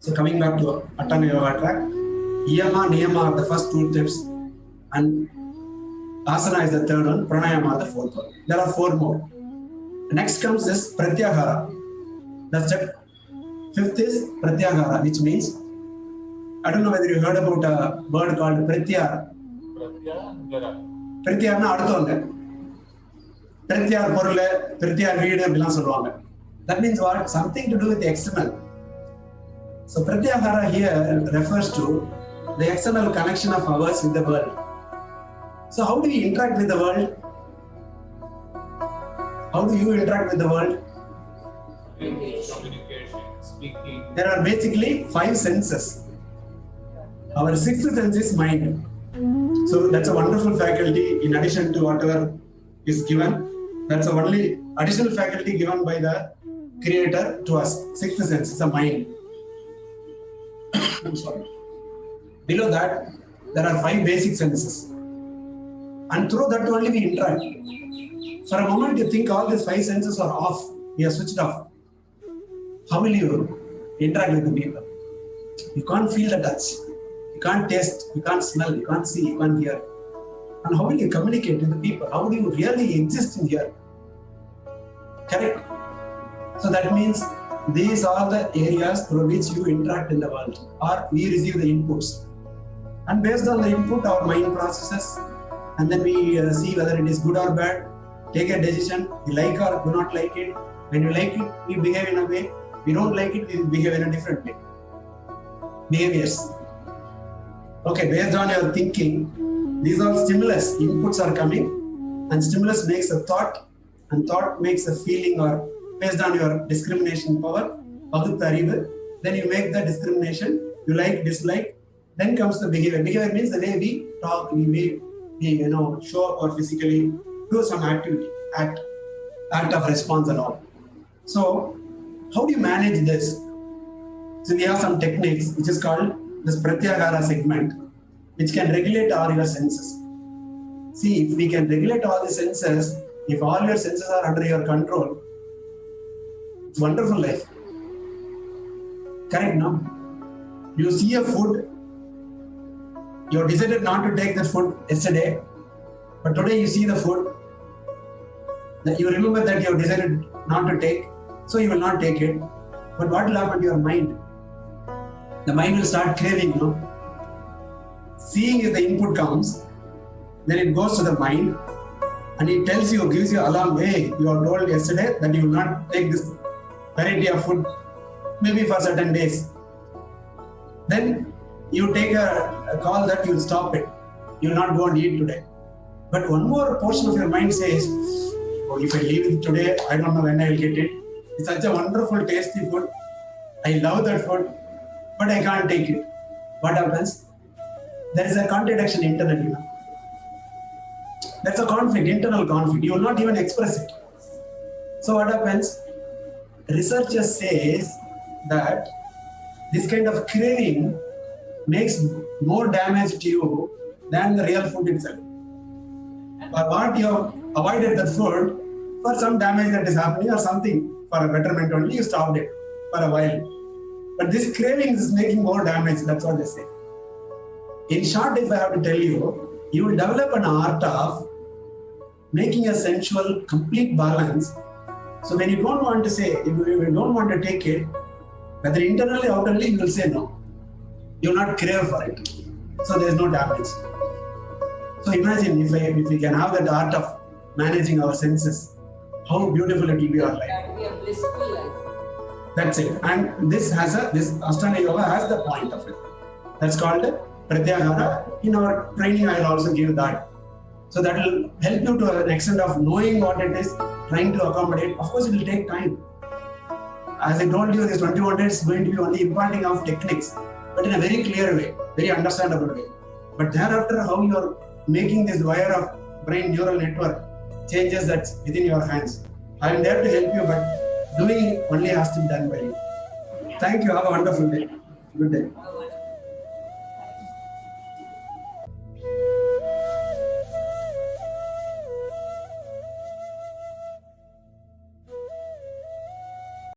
So coming back to Ashtanga Yoga track, Yama, Niyama are the first two tips, and Asana is the third one, Pranayama are the fourth one. There are four more. Next comes this Pratyahara. That's it. Fifth is Pratyahara, which means, I don't know whether you heard about a bird called Pratyahara. Pratyahara அடுத்தவங்க பிரத்யார் பொருள் பிரத்யார் வீடு அப்படிலாம் சொல்லுவாங்க. That means what? Something to do with the external. So Pratyahara here refers to the external connection of ours with the world. So how do we interact with the world? How do you interact with the world? Communication, speaking. There are basically 5 senses. Our sixth sense is mind. So that's a wonderful faculty in addition to whatever is given. That's the only additional faculty given by the Creator to us. Sixth sense is the mind. I'm sorry. Below that, there are 5 basic senses. And through that only we interact. For a moment you think all these 5 senses are off. We are switched off. How will you interact with the people? You can't feel the touch. You can't taste, you can't smell, you can't see, you can't hear. And how will you communicate with the people? How do you really exist in here? Correct? So that means these are the areas through which you interact in the world, or we receive the inputs. And based on the input, our mind processes, and then we see whether it is good or bad, take a decision, we like or do not like it. When you like it, we behave in a way. We don't like it, we behave in a different way. Behaviors. Okay, based on your thinking, these are stimulus. Inputs are coming, and stimulus makes a thought, and thought makes a feeling, or based on your discrimination power, then you make the discrimination, you like, dislike, then comes the behavior. Behavior means the way we talk, we show up or physically do some activity, act of response and all. So, how do you manage this? So we have some techniques which is called this Pratyahara segment, which can regulate all your senses. See, if we can regulate all the senses, if all your senses are under your control, it's wonderful life. Correct, no? You see a food, you decided not to take the food yesterday, but today you see the food, that you remember that you decided not to take, so you will not take it. But what will happen to your mind? The mind will start craving, no? Seeing is the input comes, then it goes to the mind, and it tells you, gives you alarm, hey, you are told yesterday that you will not take this variety of food, maybe for certain days. Then you take a call that you will stop it. You will not go and eat today. But one more portion of your mind says, oh, if I leave it today, I don't know when I will get it. It's such a wonderful, tasty food. I love that food, but I can't take it. What happens? There is a contradiction internally. There's a conflict, internal conflict. You will not even express it. So what happens? Researchers says that this kind of craving makes more damage to you than the real food itself. But what you have avoided that food for some damage that is happening or something for a betterment only, you stopped it for a while. But this craving is making more damage, that's what they say. In short, if I have to tell you, you will develop an art of making a sensual, complete balance. So when you don't want to say, if you don't want to take it, whether internally or outwardly, you will say no. You will not crave for it. So there is no damage. So imagine if we can have that art of managing our senses, how beautiful it will be our life. That will be a blissful life. That's it. And this Ashtanga Yoga has the point of it. That's called Pratyahara. In our training, I will also give that. So that will help you to an extent of knowing what it is, trying to accommodate. Of course, it will take time. As I told you, this 21 days is going to be only imparting of techniques, but in a very clear way, very understandable way. But thereafter, how you are making this wire of brain neural network changes, that's within your hands. I am there to help you, but doing it only has to be done by you. Thank you. Have a wonderful day. Good day.